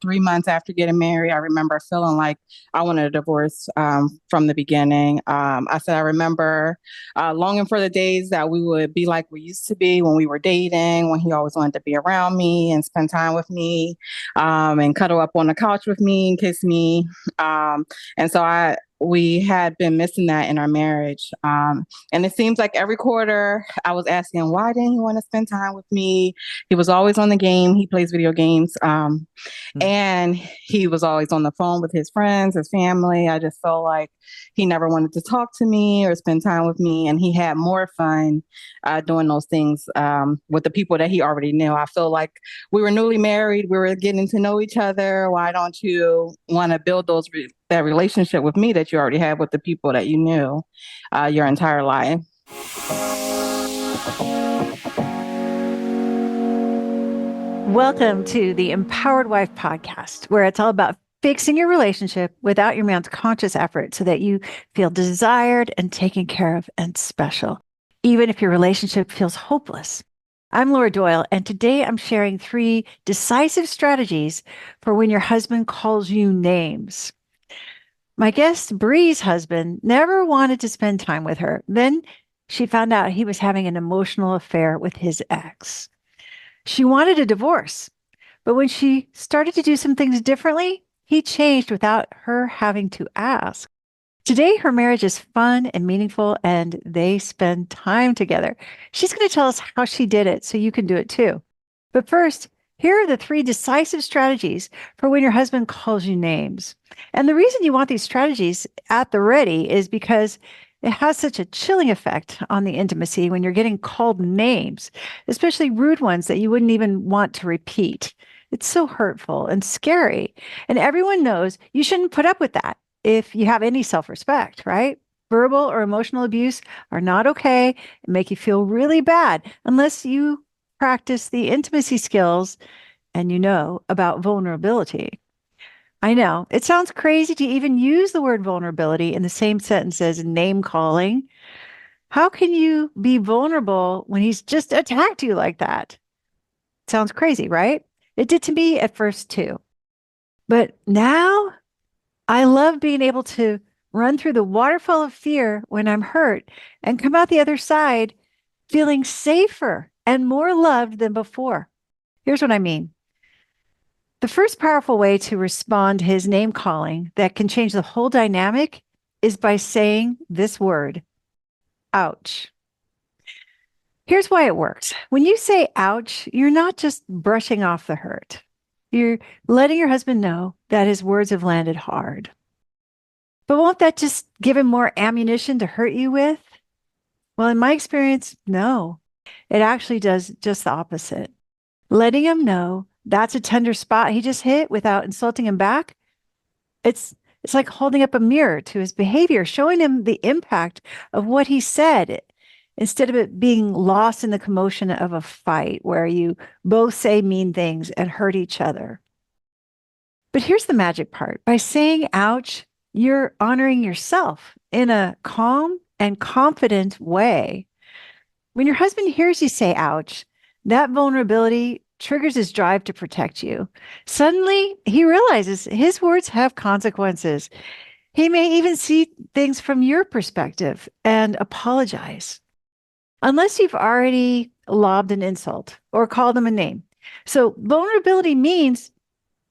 3 months after getting married, I remember feeling like I wanted a divorce from the beginning. I said I remember longing for the days that we would be like we used to be when we were dating, when he always wanted to be around me and spend time with me, and cuddle up on the couch with me and kiss me. And so we had been missing that in our marriage. And it seems like every quarter I was asking, why didn't he want to spend time with me? He was always on the game. He plays video games. And he was always on the phone with his friends, his family. I just felt like he never wanted to talk to me or spend time with me. And he had more fun doing those things with the people that he already knew. I feel like we were newly married. We were getting to know each other. Why don't you want to build that relationship with me that you already had with the people that you knew your entire life? Welcome to the Empowered Wife podcast, where it's all about fixing your relationship without your man's conscious effort so that you feel desired and taken care of and special, even if your relationship feels hopeless. I'm Laura Doyle, and today I'm sharing 3 decisive strategies for when your husband calls you names. My guest, Bree's husband, never wanted to spend time with her. Then she found out he was having an emotional affair with his ex. She wanted a divorce, but when she started to do some things differently, he changed without her having to ask. Today, her marriage is fun and meaningful, and they spend time together. She's going to tell us how she did it so you can do it too. But first, here are the 3 decisive strategies for when your husband calls you names. And the reason you want these strategies at the ready is because it has such a chilling effect on the intimacy when you're getting called names, especially rude ones that you wouldn't even want to repeat. It's so hurtful and scary. And everyone knows you shouldn't put up with that if you have any self-respect, right? Verbal or emotional abuse are not okay and make you feel really bad unless you practice the intimacy skills and you know about vulnerability. I know it sounds crazy to even use the word vulnerability in the same sentence as name calling. How can you be vulnerable when he's just attacked you like that? Sounds crazy, right? It did to me at first too. But now I love being able to run through the waterfall of fear when I'm hurt and come out the other side feeling safer and more loved than before. Here's what I mean. The first powerful way to respond to his name calling that can change the whole dynamic is by saying this word, ouch. Here's why it works. When you say ouch, you're not just brushing off the hurt. You're letting your husband know that his words have landed hard. But won't that just give him more ammunition to hurt you with? Well, in my experience, no. It actually does just the opposite. Letting him know that's a tender spot he just hit without insulting him back. It's like holding up a mirror to his behavior, showing him the impact of what he said instead of it being lost in the commotion of a fight where you both say mean things and hurt each other. But here's the magic part. By saying ouch, you're honoring yourself in a calm and confident way. When your husband hears you say ouch, that vulnerability triggers his drive to protect you. Suddenly, he realizes his words have consequences. He may even see things from your perspective and apologize, unless you've already lobbed an insult or called him a name. So vulnerability means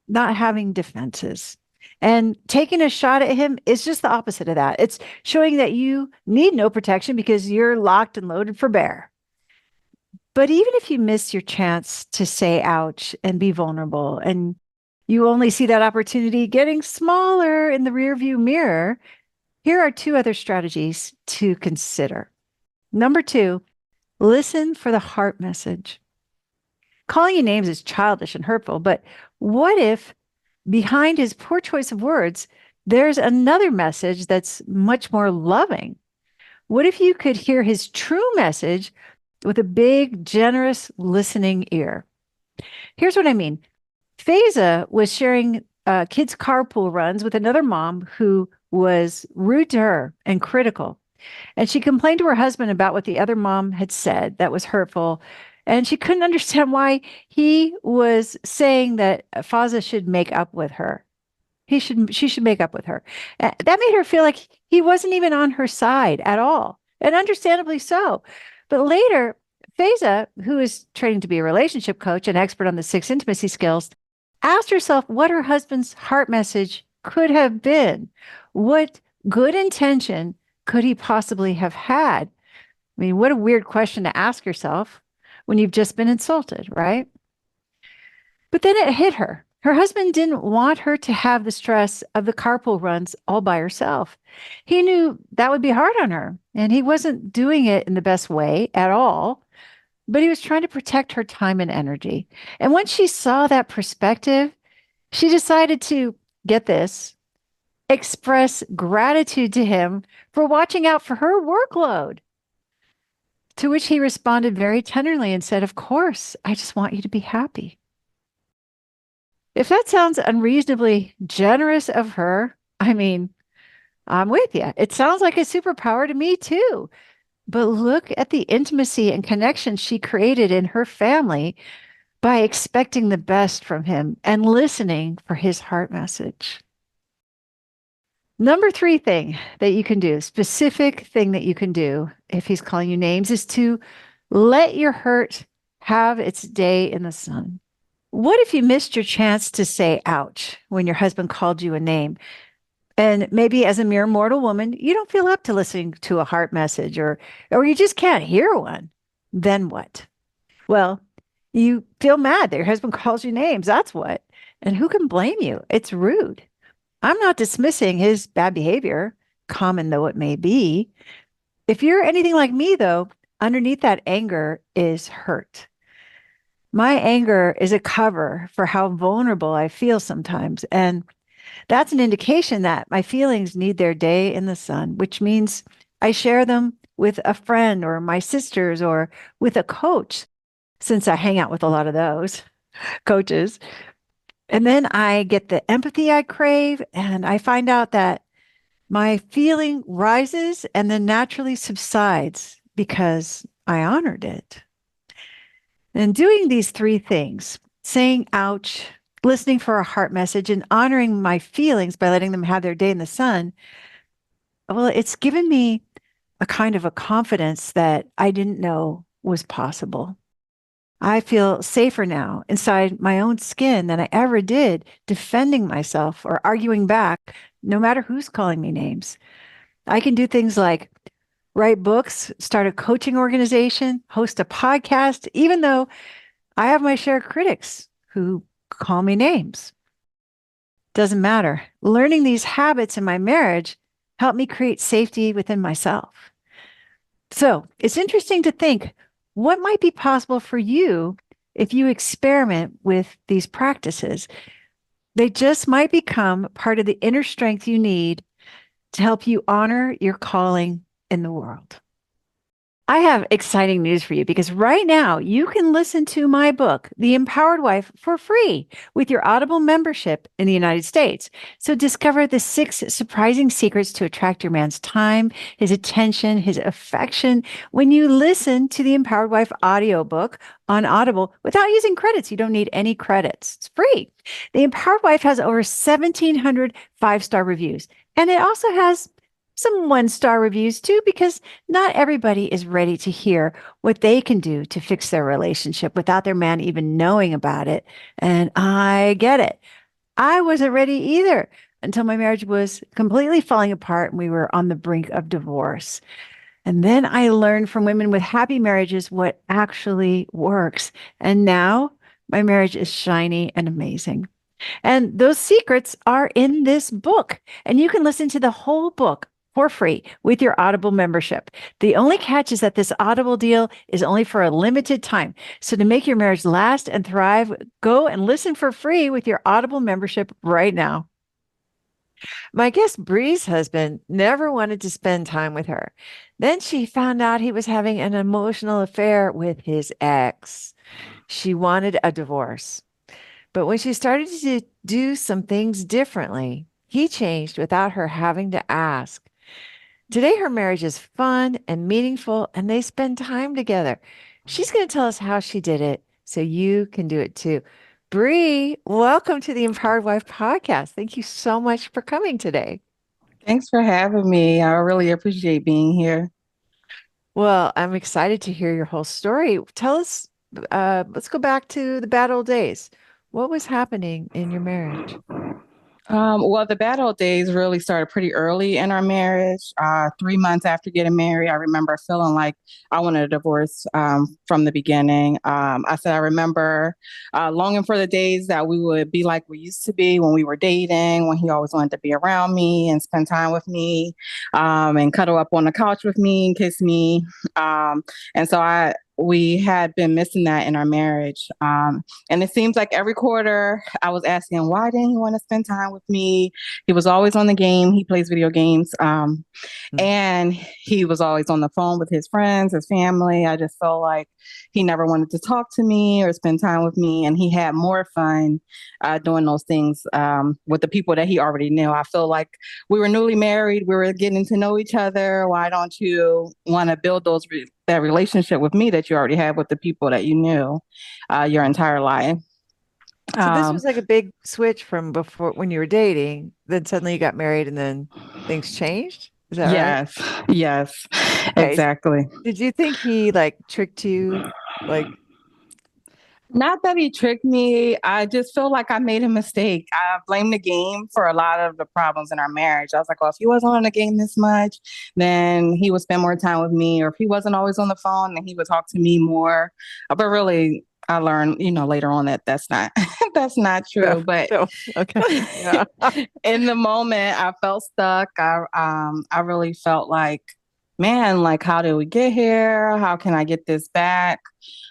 not having defenses. And taking a shot at him is just the opposite of that. It's showing that you need no protection because you're locked and loaded for bear. But even if you miss your chance to say ouch and be vulnerable, and you only see that opportunity getting smaller in the rearview mirror, here are 2 other strategies to consider. Number 2, listen for the heart message. Calling you names is childish and hurtful, but what if behind his poor choice of words, there's another message that's much more loving? What if you could hear his true message with a big, generous listening ear? Here's what I mean. Faiza was sharing kids' carpool runs with another mom who was rude to her and critical. And she complained to her husband about what the other mom had said that was hurtful. And she couldn't understand why he was saying that Faza should make up with her. She should make up with her. That made her feel like he wasn't even on her side at all, and understandably so. But later, Faiza, who is training to be a relationship coach and expert on the 6 intimacy skills, asked herself what her husband's heart message could have been. What good intention could he possibly have had? I mean, what a weird question to ask yourself when you've just been insulted, right? But then it hit her. Her husband didn't want her to have the stress of the carpool runs all by herself. He knew that would be hard on her, and he wasn't doing it in the best way at all, but he was trying to protect her time and energy. And once she saw that perspective, she decided to get this, express gratitude to him for watching out for her workload. To which he responded very tenderly and said, "Of course, I just want you to be happy." If that sounds unreasonably generous of her, I mean, I'm with you. It sounds like a superpower to me too. But look at the intimacy and connection she created in her family by expecting the best from him and listening for his heart message. Number 3 thing that you can do, specific thing that you can do if he's calling you names, is to let your hurt have its day in the sun. What if you missed your chance to say ouch when your husband called you a name? And maybe as a mere mortal woman, you don't feel up to listening to a heart message, or you just can't hear one. Then what? Well, you feel mad that your husband calls you names. That's what. And who can blame you? It's rude. I'm not dismissing his bad behavior, common though it may be. If you're anything like me, though, underneath that anger is hurt. My anger is a cover for how vulnerable I feel sometimes. And that's an indication that my feelings need their day in the sun, which means I share them with a friend or my sisters or with a coach, since I hang out with a lot of those coaches. And then I get the empathy I crave, and I find out that my feeling rises and then naturally subsides because I honored it. And doing these 3 things, saying ouch, listening for a heart message, and honoring my feelings by letting them have their day in the sun, well, it's given me a kind of a confidence that I didn't know was possible. I feel safer now inside my own skin than I ever did defending myself or arguing back, no matter who's calling me names. I can do things like write books, start a coaching organization, host a podcast, even though I have my share of critics who call me names. Doesn't matter. Learning these habits in my marriage helped me create safety within myself. So it's interesting to think what might be possible for you if you experiment with these practices. They just might become part of the inner strength you need to help you honor your calling in the world. I have exciting news for you because right now you can listen to my book, The Empowered Wife, for free with your Audible membership in the United States. So discover the 6 surprising secrets to attract your man's time, his attention, his affection when you listen to the Empowered Wife audiobook on Audible without using credits. You don't need any credits. It's free. The Empowered Wife has over 1,700 5-star reviews, and it also has some 1-star reviews too, because not everybody is ready to hear what they can do to fix their relationship without their man even knowing about it. And I get it. I wasn't ready either until my marriage was completely falling apart and we were on the brink of divorce. And then I learned from women with happy marriages what actually works. And now my marriage is shiny and amazing. And those secrets are in this book, and you can listen to the whole book for free with your Audible membership. The only catch is that this Audible deal is only for a limited time. So to make your marriage last and thrive, go and listen for free with your Audible membership right now. My guest Bree's husband never wanted to spend time with her. Then she found out he was having an emotional affair with his ex. She wanted a divorce. But when she started to do some things differently, he changed without her having to ask. Today, her marriage is fun and meaningful, and they spend time together. She's going to tell us how she did it so you can do it too. Bree, welcome to the Empowered Wife podcast. Thank you so much for coming today. Thanks for having me. I really appreciate being here. Well, I'm excited to hear your whole story. Tell us, let's go back to the bad old days. What was happening in your marriage? Well, the bad old days really started pretty early in our marriage. 3 months after getting married, I remember feeling like I wanted a divorce from the beginning. I said I remember longing for the days that we would be like we used to be when we were dating, when he always wanted to be around me and spend time with me, and cuddle up on the couch with me and kiss me. And so we had been missing that in our marriage. And it seems like every quarter I was asking, why didn't he want to spend time with me? He was always on the game. He plays video games. Mm. And he was always on the phone with his friends, his family. I just felt like he never wanted to talk to me or spend time with me. And he had more fun doing those things with the people that he already knew. I feel like we were newly married. We were getting to know each other. Why don't you want to build that relationship with me that you already had with the people that you knew your entire life? So this Um, was like a big switch from before when you were dating, then suddenly you got married and then things changed. Is that right? yes, yes, Okay. exactly. Did you think he like tricked you? Like, Not that he tricked me. I just feel like I made a mistake. I blame the game for a lot of the problems in our marriage. I was like, well, if he wasn't on the game this much, then he would spend more time with me. Or if he wasn't always on the phone, then he would talk to me more. But really, I learned, later on that that's not that's not no, true. But no. Okay. Yeah. in the moment, I felt stuck. I really felt like, man, like how did we get here? How can I get this back?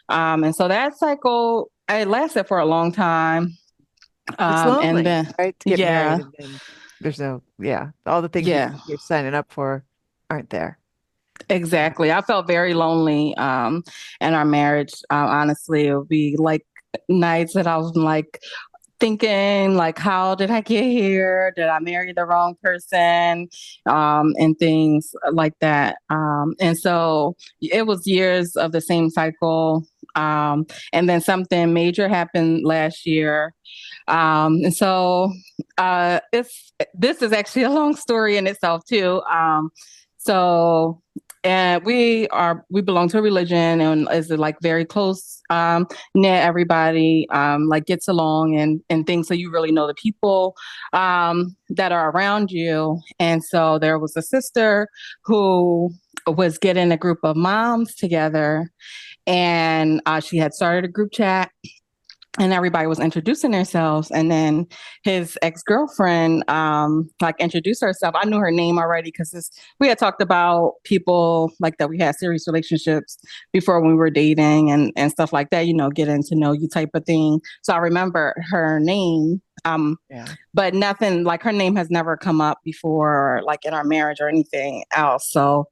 And so that cycle, it lasted for a long time. It's And lonely, then, right? To get married yeah, and then there's no, yeah, all the things you yeah, think you're signing up for aren't there. Yeah. exactly. I felt very lonely in our marriage. Honestly, it would be like nights that I was like thinking, like, how did I get here? Did I marry the wrong person? And things like that. And so it was years of the same cycle. And then something major happened last year. And so it's this is actually a long story in itself too. So and we belong to a religion and is like very close knit. Everybody like gets along and things, so you really know the people that are around you. And so there was a sister who was getting a group of moms together, and she had started a group chat, and everybody was introducing themselves. And then his ex-girlfriend like introduced herself. I knew her name already because we had talked about people like that we had serious relationships before when we were dating and stuff like that, getting to know you type of thing. So I remember her name. Yeah. But nothing like her name has never come up before, like in our marriage or anything else. So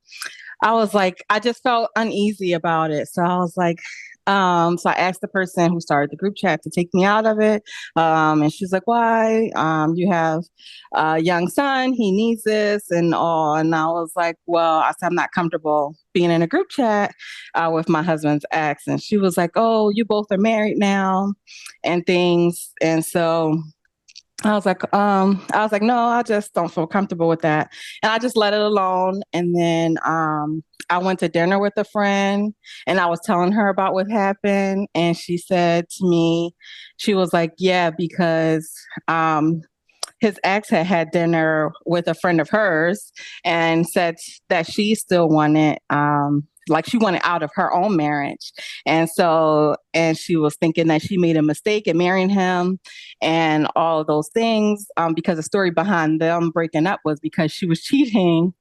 I was like, I just felt uneasy about it. So I was like, so I asked the person who started the group chat to take me out of it. And she's like, why? You have a young son, he needs this and all. And I was like, well, I said, I'm not comfortable being in a group chat with my husband's ex. And she was like, oh, you both are married now and things. And so I was like, no, I just don't feel comfortable with that. And I just let it alone. And then I went to dinner with a friend and I was telling her about what happened. And she said to me, she was like, yeah, because his ex had had dinner with a friend of hers and said that she still wanted like she wanted out of her own marriage. And so, and she was thinking that she made a mistake in marrying him and all of those things, because the story behind them breaking up was because she was cheating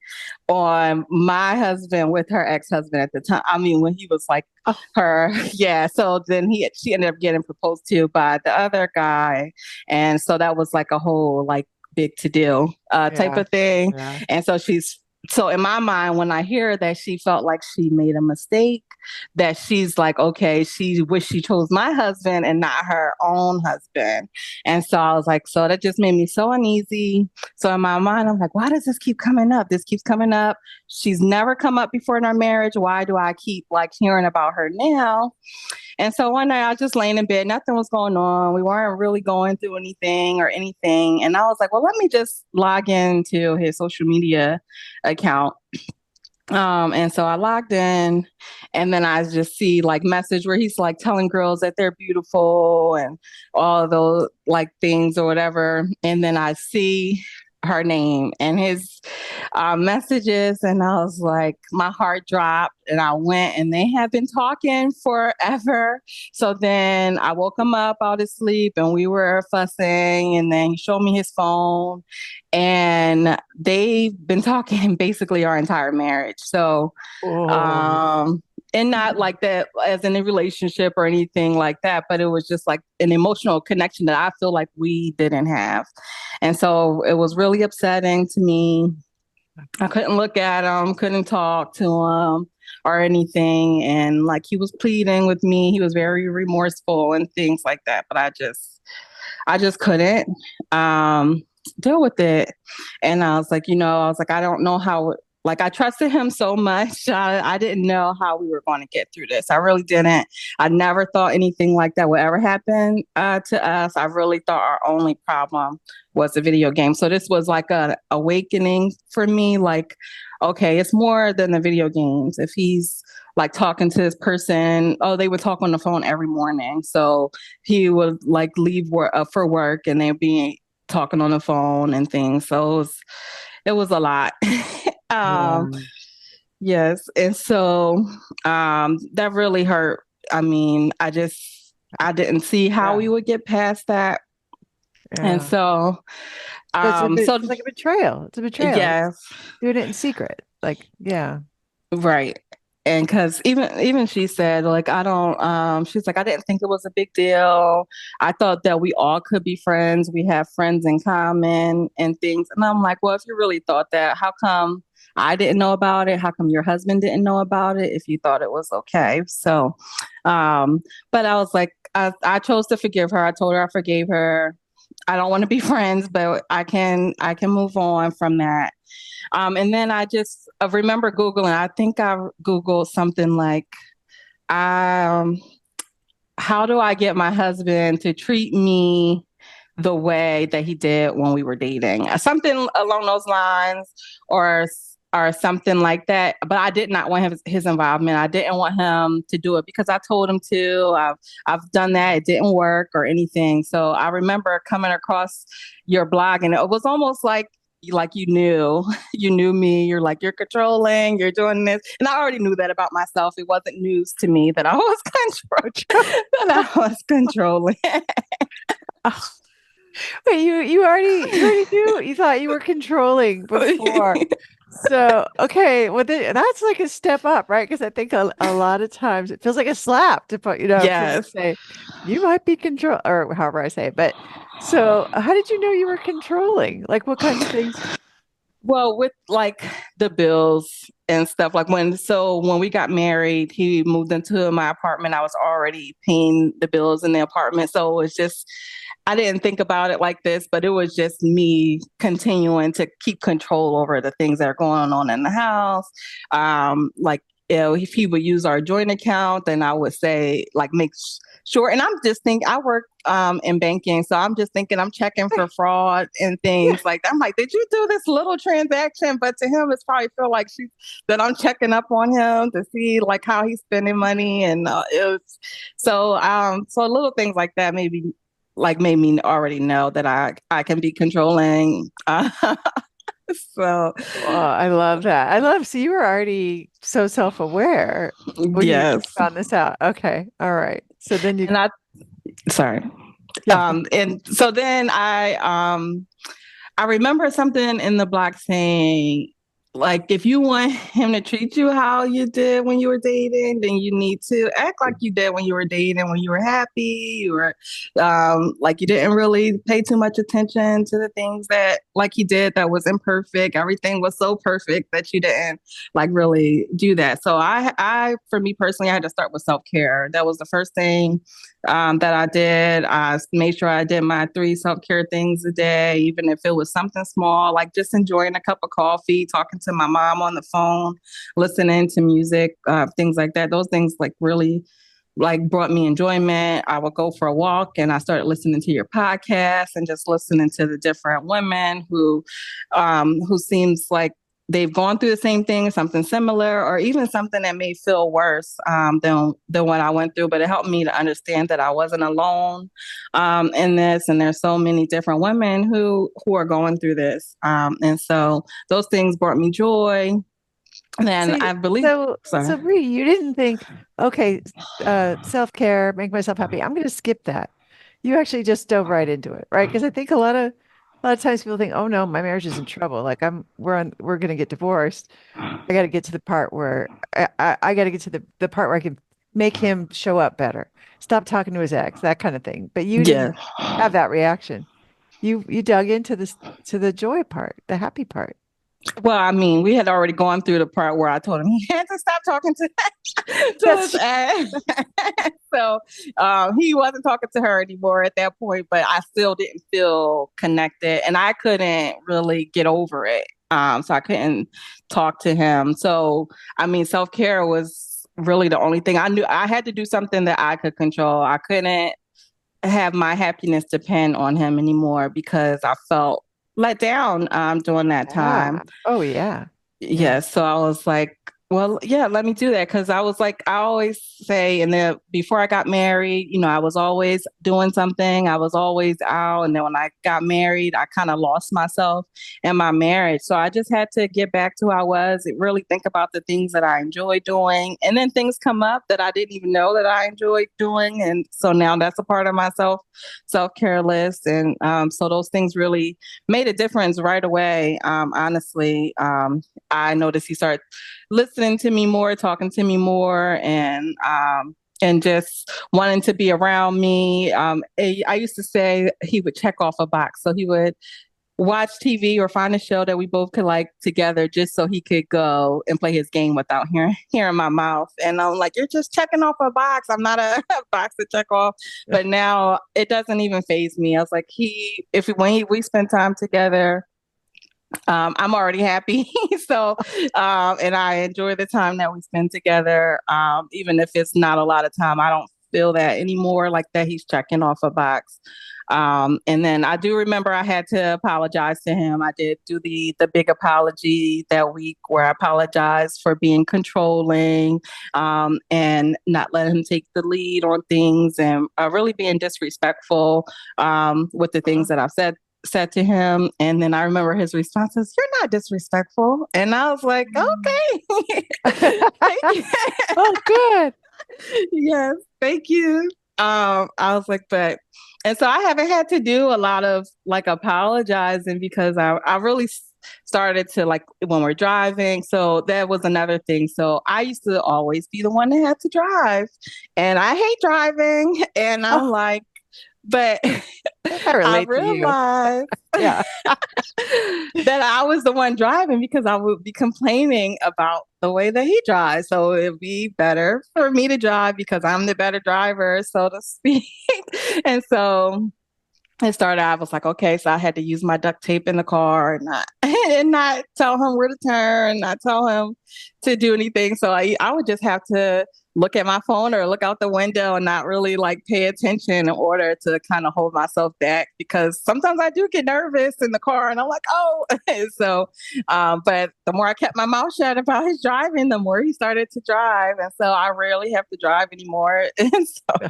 on my husband with her ex-husband at the time. I mean, when he was like Oh, her, yeah. So then she ended up getting proposed to by the other guy, and so that was like a whole like big to do type yeah. of thing. Yeah. And so she's so in my mind, when I hear that she felt like she made a mistake, that she's like, okay, she wished she chose my husband and not her own husband. And so I was like, so that just made me so uneasy. So in my mind, I'm like, why does this keep coming up? This keeps coming up. She's never come up before in our marriage. Why do I keep like hearing about her now? And so one night I was just laying in bed, nothing was going on. We weren't really going through anything or anything. And I was like, well, let me just log into his social media account. And so I logged in, and then I just see like message where he's like telling girls that they're beautiful and all of those like things or whatever. And then I see her name and his messages, and I was like, my heart dropped, and I went, and they had been talking forever. So then I woke him up out of sleep, and we were fussing, and then he showed me his phone, and they've been talking basically our entire marriage. So, Oh, um, and not like that as in a relationship or anything like that, but it was just like an emotional connection that I feel like we didn't have. And so it was really upsetting to me. I couldn't look at him, couldn't talk to him or anything. And like he was pleading with me. He was very remorseful and things like that. But I just couldn't um, deal with it. And I was like, I was like, I don't know how, like, I trusted him so much. I didn't know how we were going to get through this. I really didn't. I never thought anything like that would ever happen to us. I really thought our only problem was the video game. So this was like a awakening for me. Like, okay, it's more than the video games. If he's like talking to this person, oh, they would talk on the phone every morning. So he would like leave work for work, and they'd be talking on the phone and things. So it was a lot. um, yeah, yes. And so that really hurt. I mean, I didn't see how yeah, we would get past that. And yeah. so, That's a bit, so it's like a betrayal. It's a betrayal. He's yes, doing it in secret. Like, yeah. right. And because even she said, like, I don't she's like, I didn't think it was a big deal. I thought that we all could be friends. We have friends in common and things. And I'm like, well, if you really thought that, how come I didn't know about it? How come your husband didn't know about it if you thought it was okay? So but I was like, I chose to forgive her. I told her I forgave her. I don't want to be friends, but I can move on from that. And then I just remember Googling, I think I Googled something like, um, how do I get my husband to treat me the way that he did when we were dating? Something along those lines, or or something like that. But I did not want his involvement. I didn't want him to do it because I told him to. I've done that. It didn't work or anything. So I remember coming across your blog, and it was almost like you knew me. You're like, you're controlling, you're doing this, and I already knew that about myself. It wasn't news to me that I was that I was controlling. Oh, wait, you already knew. You thought you were controlling before. So, okay, well, that's like a step up, right? Because I think a lot of times it feels like a slap to put, someone Yes. say, you might be control, or however I say it. But so, how did you know you were controlling? Like, what kinds of things? Well, with like the bills and stuff, like when we got married, he moved into my apartment. I was already paying the bills in the apartment. So it was just, I didn't think about it like this, but it was just me continuing to keep control over the things that are going on in the house. Like, if he would use our joint account, then I would say, like, make sure. And I'm just thinking, I work in banking, so I'm just thinking I'm checking for fraud and Yeah, things like that. I'm like, did you do this little transaction? But to him, it's probably feel like that I'm checking up on him to see like how he's spending money, and it was so little things like that maybe like made me already know that I can be controlling. So I love that. So you were already so self-aware when you yes, found this out. Okay, all right. So then you, and I sorry. yeah, And so then I remember something in the block saying, like if you want him to treat you how you did when you were dating, then you need to act like you did when you were dating, when you were happy, you were like you didn't really pay too much attention to the things that like he did that was imperfect. Everything was so perfect that you didn't like really do that. So I for me personally, I had to start with self-care. That was the first thing that I did. I made sure I did my three self care things a day, even if it was something small, like just enjoying a cup of coffee, talking to my mom on the phone, listening to music, things like that. Those things like really like brought me enjoyment. I would go for a walk and I started listening to your podcast and just listening to the different women who seems like they've gone through the same thing, something similar, or even something that may feel worse than what I went through. But it helped me to understand that I wasn't alone in this, and there's so many different women who are going through this, and so those things brought me joy. And then See, I believe, so sorry, Bree, you didn't think, okay, self-care, make myself happy. I'm going to skip that. You actually just dove right into it, right? Because I think a lot of times people think, oh no, my marriage is in trouble. Like we're going to get divorced. I got to get to the part where I got to get to the part where I can make him show up better. Stop talking to his ex, that kind of thing. But you yeah. didn't have that reaction. You dug into this to the joy part, the happy part. Well, I mean, we had already gone through the part where I told him he had to stop talking to to That's his true. ex. So he wasn't talking to her anymore at that point, but I still didn't feel connected, and I couldn't really get over it. So I couldn't talk to him. So I mean, self care was really the only thing I knew. I had to do something that I could control. I couldn't have my happiness depend on him anymore because I felt let down during that time. Yeah. Oh yeah. Yeah. Yes. So I was like, well, yeah, let me do that. Cause I was like, I always say, and then before I got married, I was always doing something. I was always out. And then when I got married, I kind of lost myself in my marriage. So I just had to get back to who I was and really think about the things that I enjoy doing. And then things come up that I didn't even know that I enjoyed doing. And so now that's a part of myself, self-care list. And so those things really made a difference right away. Honestly, I noticed he started listening to me more, talking to me more, and just wanting to be around me. I used to say he would check off a box, so he would watch TV or find a show that we both could like together, just so he could go and play his game without hearing my mouth. And I'm like, you're just checking off a box. I'm not a box to check off. But now it doesn't even faze me. I was like, if we spend time together, I'm already happy. So, and I enjoy the time that we spend together. Even if it's not a lot of time, I don't feel that anymore, like that he's checking off a box. And then I do remember I had to apologize to him. I did do the big apology that week where I apologized for being controlling, and not letting him take the lead on things, and really being disrespectful with the things Uh-huh. that I've said to him. And then I remember his response is, "You're not disrespectful." And I was like, okay. Thank you. Oh, good. Yes, thank you. I was like, but, and so I haven't had to do a lot of like apologizing because I really started to like when we're driving. So that was another thing. So I used to always be the one that had to drive, and I hate driving. And I'm Oh, like, but I I relate to you. realized Yeah. that I was the one driving because I would be complaining about the way that he drives. So it'd be better for me to drive because I'm the better driver, so to speak. And so it started, I was like, okay, so I had to use my duct tape in the car and not and not tell him where to turn, not tell him to do anything. So I would just have to look at my phone or look out the window and not really like pay attention in order to kind of hold myself back because sometimes I do get nervous in the car and I'm like, oh. So but the more I kept my mouth shut about his driving, the more he started to drive. And so I rarely have to drive anymore. And so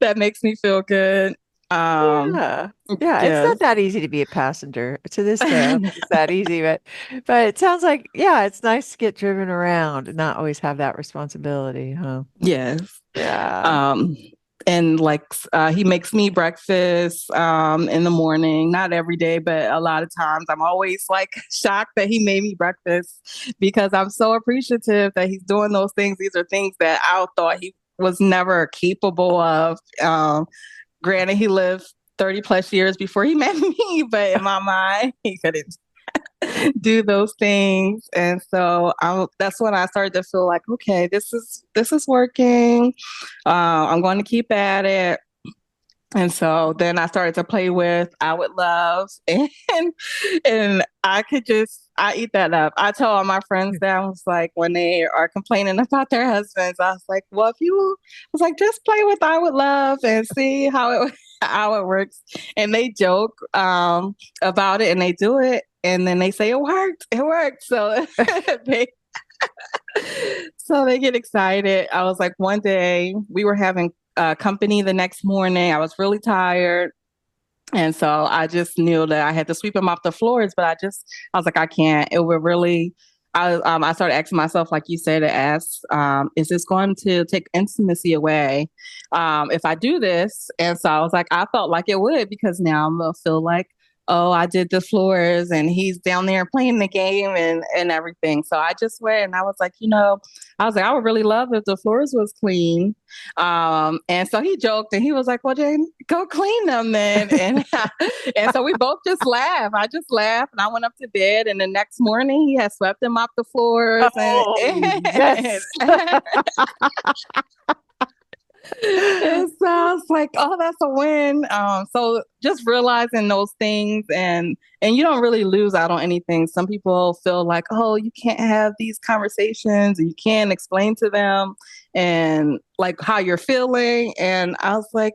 that makes me feel good. Um, Yeah. Yeah. It's yes. not that easy to be a passenger. To this day, I don't think it's that easy, but it sounds like, yeah, it's nice to get driven around and not always have that responsibility, huh? Yes. Yeah. Um, and like he makes me breakfast in the morning, not every day, but a lot of times I'm always like shocked that he made me breakfast because I'm so appreciative that he's doing those things. These are things that I thought he was never capable of. Granted, he lived 30 plus years before he met me, but in my mind he couldn't do those things. And so that's when I started to feel like, okay, this is working. I'm going to keep at it. And so then I started to play with I would love and I eat that up. I tell all my friends that I was like when they are complaining about their husbands, I was like, well, if you I was like, just play with I would love and see how it how it works. And they joke about it and they do it and then they say it worked. It worked. So they so they get excited. I was like, one day we were having company the next morning. I was really tired. And so I just knew that I had to sweep them off the floors, but I was like, I can't. It would really, I started asking myself, like you said, to ask, is this going to take intimacy away if I do this? And so I was like, I felt like it would because now I'm going to feel like, oh, I did the floors and he's down there playing the game and everything. So I just went and I was like, I was like, I would really love if the floors was clean. And so he joked and he was like, well, Jane, go clean them then. And, and so we both just laughed. I just laughed and I went up to bed and the next morning he had swept them off the floors Oh, yes. and so I was like, oh, that's a win. So just realizing those things and you don't really lose out on anything. Some people feel like, oh, you can't have these conversations and you can't explain to them and like how you're feeling. And I was like,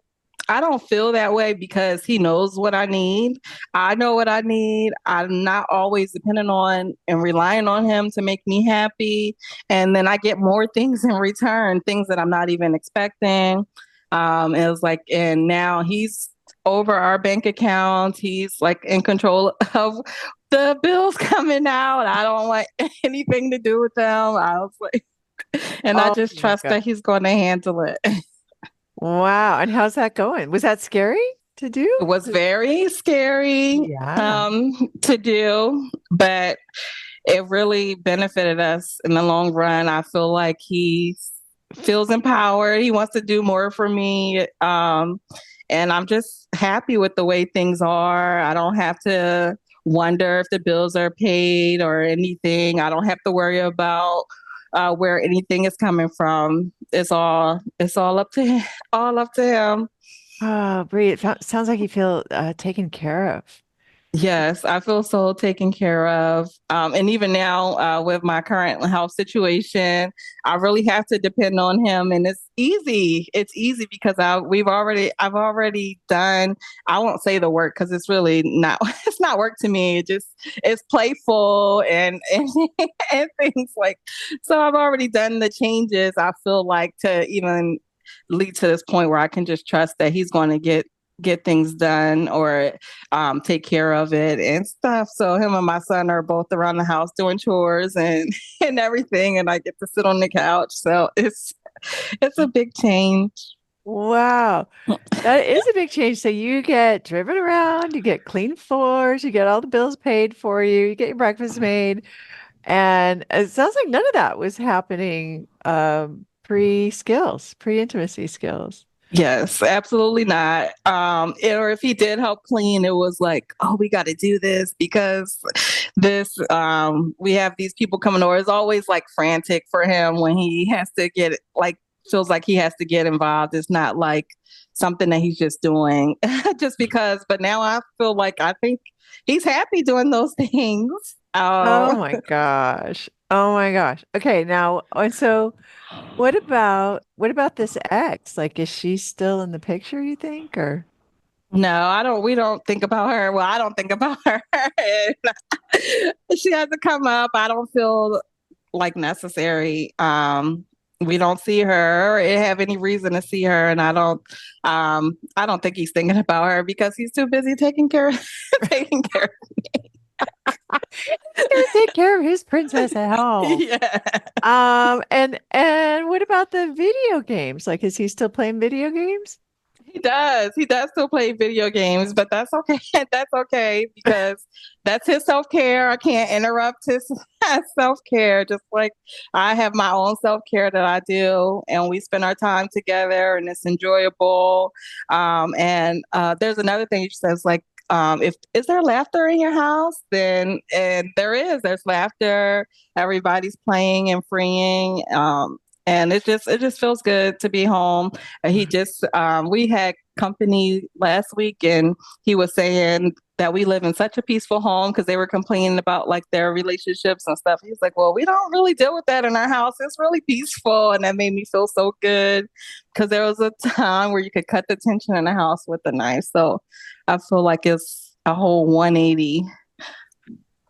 I don't feel that way because he knows what I need. I know what I need. I'm not always dependent on and relying on him to make me happy. And then I get more things in return, things that I'm not even expecting. It was like, and now he's over our bank account. He's like in control of the bills coming out. I don't want anything to do with them. I was like, and I Oh just my trust God. that he's going to handle it. Wow. And how's that going? Was that scary to do? It was very scary Yeah. to do, but it really benefited us in the long run. I feel like he feels empowered. He wants to do more for me. And I'm just happy with the way things are. I don't have to wonder if the bills are paid or anything. I don't have to worry about where anything is coming from. It's all up to him, all up to him. Oh, Bree, sounds like you feel taken care of. Yes, I feel so taken care of. And even now, with my current health situation, I really have to depend on him. And it's easy. It's easy because I've already done, I won't say the work because it's really not, it's not work to me. It's playful and things like, so I've already done the changes. I feel like to even lead to this point where I can just trust that he's going to get things done or take care of it and stuff. So him and my son are both around the house doing chores and and everything, and I get to sit on the couch. So it's a big change. Wow. That is a big change. So you get driven around, you get clean floors, you get all the bills paid for you, you get your breakfast made. And it sounds like none of that was happening pre-skills, pre-intimacy skills. Yes, absolutely not. Or if he did help clean, it was like, oh, we got to do this because we have these people coming over. It's always like frantic for him when he has to get like, feels like he has to get involved. It's not like something that he's just doing just because. But now I feel like I think he's happy doing those things. Oh my gosh. Oh my gosh. Okay, now, and so what about this ex? Like, is she still in the picture, you think, or? No, I don't. We don't think about her. Well, I don't think about her. She has to come up. I don't feel like necessary. We don't see her or have any reason to see her, and I don't think he's thinking about her because he's too busy taking care of taking care. He's gonna take care serve his princess at home. Yeah. And what about the video games? Like, is he still playing video games? He does. He does still play video games, but that's okay. That's okay because that's his self care. I can't interrupt his self care. Just like I have my own self care that I do, and we spend our time together, and it's enjoyable. And there's another thing she says, like, if is there laughter in your house? Then and there is. There's laughter. Everybody's playing and freeing. And it just feels good to be home. And he just we had company last week, and he was saying that we live in such a peaceful home because they were complaining about like their relationships and stuff. He's like, well, we don't really deal with that in our house. It's really peaceful, and that made me feel so good because there was a time where you could cut the tension in the house with a knife. So I feel like it's a whole 180.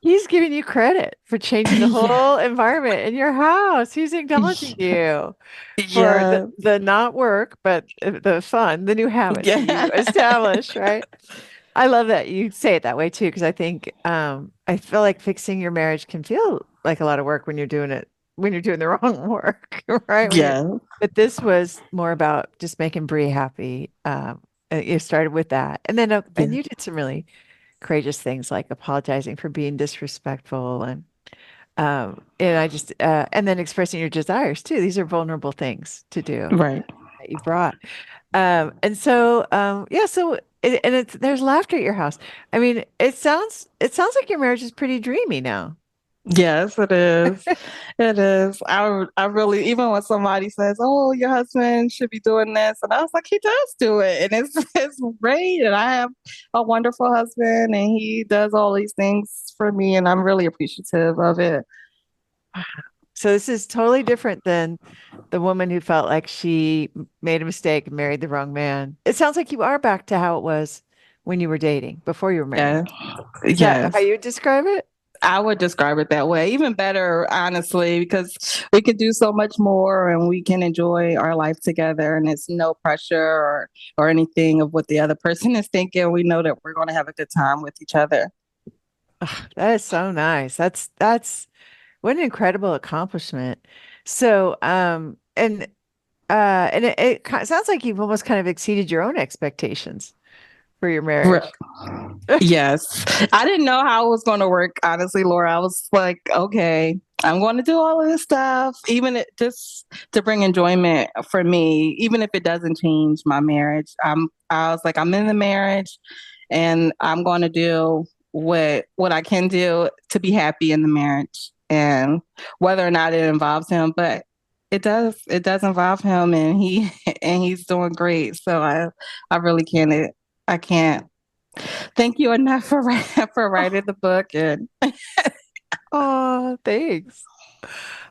He's giving you credit for changing the Yeah. whole environment in your house. He's acknowledging you for Yeah. the not work, but the fun, the new habits that you Yeah. establish, right? I love that you say it that way too, because I think I feel like fixing your marriage can feel like a lot of work when you're doing it when you're doing the wrong work, right? Yeah. But this was more about just making Bree happy. You started with that, and then and Yeah. you did some really courageous things like apologizing for being disrespectful and I just and then expressing your desires too. These are vulnerable things to do Right. that you brought. And so yeah, so and it's there's laughter at your house. I mean, it sounds like your marriage is pretty dreamy now. Yes, it is. It is. I really, even when somebody says, "Oh, your husband should be doing this," and I was like, "He does do it, and it's it's great." And I have a wonderful husband, and he does all these things for me, and I'm really appreciative of it. So this is totally different than the woman who felt like she made a mistake and married the wrong man. It sounds like you are back to how it was when you were dating, before you were married. Yeah. Is that how Yes. you would describe it? I would describe it that way. Even better, honestly, because we can do so much more and we can enjoy our life together and it's no pressure or anything of what the other person is thinking. We know that we're going to have a good time with each other. Ugh, that is so nice. That's what an incredible accomplishment. So, and it sounds like you've almost kind of exceeded your own expectations for your Right. marriage. Yes. I didn't know how it was going to work, honestly, Laura. I was like, okay, I'm going to do all of this stuff, just to bring enjoyment for me, even if it doesn't change my marriage. I was like, I'm in the marriage and I'm going to do what I can do to be happy in the marriage and whether or not it involves him, but it does involve him and he and he's doing great. So I really I can't thank you enough for for writing the book and Oh, thanks.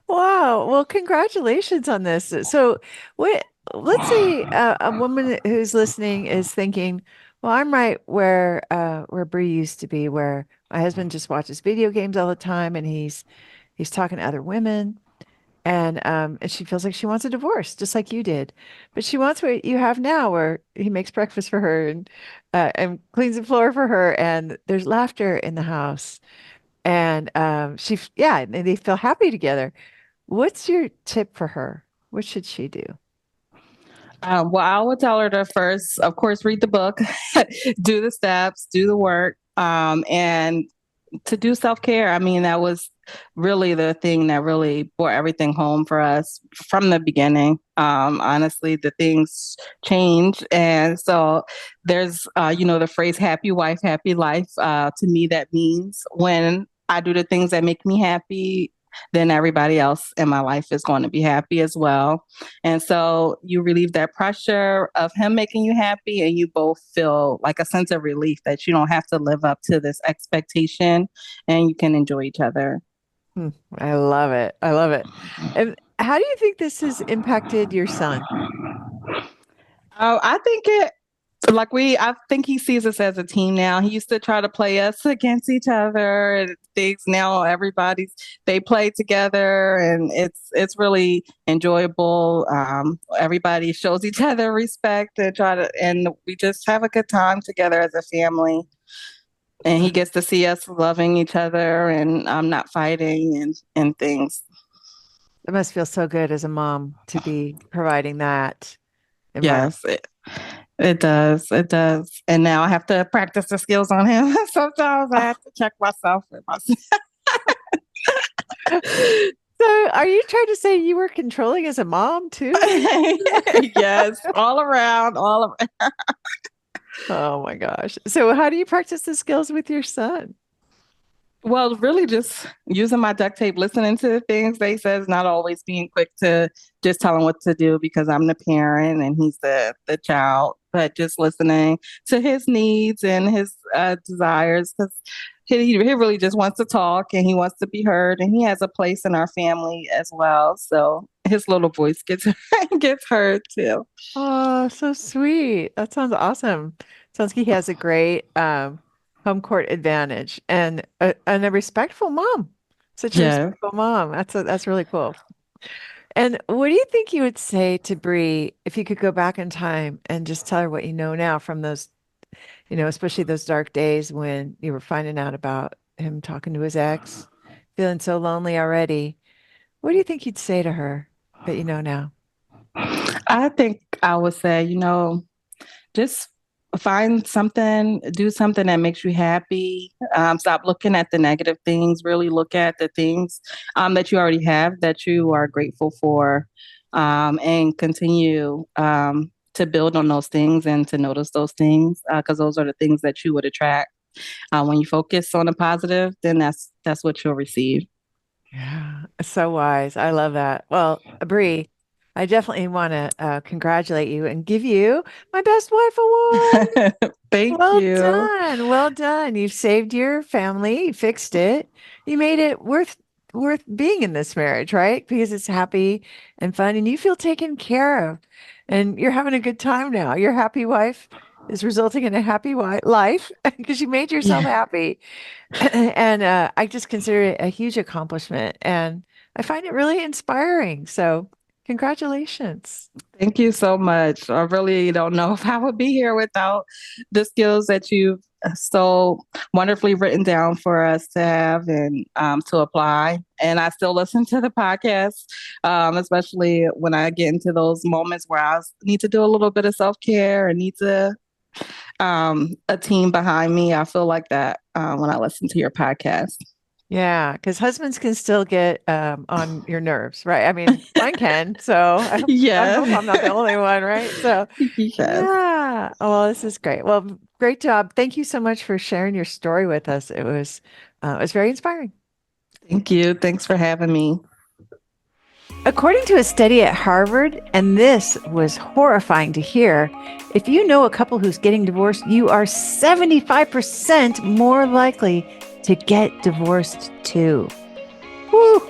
Wow. Well, congratulations on this. So, what, let's say a woman who's listening is thinking, well, I'm right where Bree used to be, where my husband just watches video games all the time and he's talking to other women and she feels like she wants a divorce, just like you did. But she wants what you have now, where he makes breakfast for her and cleans the floor for her and there's laughter in the house. And yeah, and they feel happy together. What's your tip for her? What should she do? well, I would tell her to first, of course, read the book, do the steps, do the work, and to do self care. I mean, that was really the thing that really brought everything home for us from the beginning. Honestly, the things change. And so there's, the phrase happy wife, happy life. To me, that means when I do the things that make me happy, then everybody else in my life is going to be happy as well. And so you relieve that pressure of him making you happy, and you both feel like a sense of relief that you don't have to live up to this expectation and you can enjoy each other. Hmm, I love it. I love it. And how do you think this has impacted your son? I think I think he sees us as a team now. He used to try to play us against each other and things. Now they play together and it's really enjoyable. Everybody shows each other respect and and we just have a good time together as a family. And he gets to see us loving each other and not fighting and things. It must feel so good as a mom to be providing that environment. Yes, it does. It does. And now I have to practice the skills on him. Sometimes I have to check myself with myself. So, are you trying to say you were controlling as a mom too? Yes, all around, all around. Oh my gosh. So, how do you practice the skills with your son? Well, really just using my duct tape, listening to the things they says, not always being quick to just tell him what to do because I'm the parent and he's the child, but just listening to his needs and his desires because he really just wants to talk and he wants to be heard and he has a place in our family as well. So his little voice gets gets heard too. Oh, so sweet. That sounds awesome. Sounds like he has a great home court advantage and a respectful mom. Such a Yeah. respectful mom. That's really cool. And what do you think you would say to Bree if you could go back in time and just tell her what you know now from those, especially those dark days when you were finding out about him talking to his ex, feeling so lonely already? What do you think you'd say to her that you know now? I think I would say, just find something, do something that makes you happy. Stop looking at the negative things. Really look at the things that you already have that you are grateful for, and continue to build on those things and to notice those things because those are the things that you would attract. When you focus on the positive, then that's what you'll receive. Yeah, so wise. I love that. Well, Bree, I definitely want to congratulate you and give you my Best Wife Award. Thank Well you. done. Well done. You've saved your family, you fixed it. You made it worth being in this marriage, right? Because it's happy and fun and you feel taken care of. And you're having a good time now. Your happy wife is resulting in a happy life because you made yourself Yeah. happy. And I just consider it a huge accomplishment and I find it really inspiring. So, congratulations. Thank you so much. I really don't know if I would be here without the skills that you've so wonderfully written down for us to have and to apply. And I still listen to the podcast, especially when I get into those moments where need to do a little bit of self care and need to a team behind me. I feel like that when I listen to your podcast. Yeah, because husbands can still get on your nerves, right? I mean, mine can. So I hope Yeah. I'm not the only one, right? So Yes. yeah. Oh, well, this is great. Well, great job. Thank you so much for sharing your story with us. It was very inspiring. Thank you. Thanks for having me. According to a study at Harvard, and this was horrifying to hear, if you know a couple who's getting divorced, you are 75% more likely to get divorced too. Woo!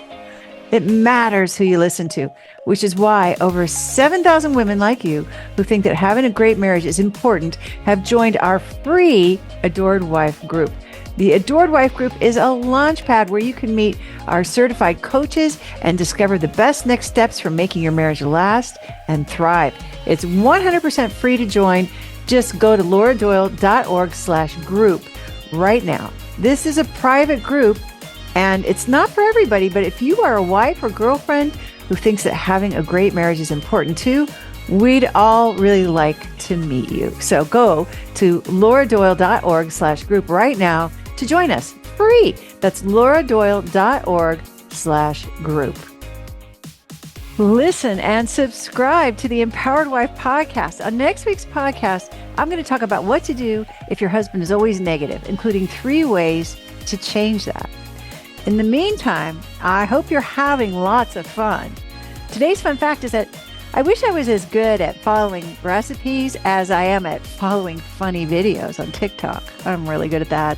It matters who you listen to, which is why over 7,000 women like you who think that having a great marriage is important have joined our free Adored Wife group. The Adored Wife group is a launch pad where you can meet our certified coaches and discover the best next steps for making your marriage last and thrive. It's 100% free to join. Just go to lauradoyle.org/group right now. This is a private group and it's not for everybody, but if you are a wife or girlfriend who thinks that having a great marriage is important too, we'd all really like to meet you. So go to lauradoyle.org/group right now to join us free. That's lauradoyle.org/group. Listen and subscribe to the Empowered Wife podcast. On next week's podcast, I'm going to talk about what to do if your husband is always negative, including 3 ways to change that. In the meantime, I hope you're having lots of fun. Today's fun fact is that I wish I was as good at following recipes as I am at following funny videos on TikTok. I'm really good at that.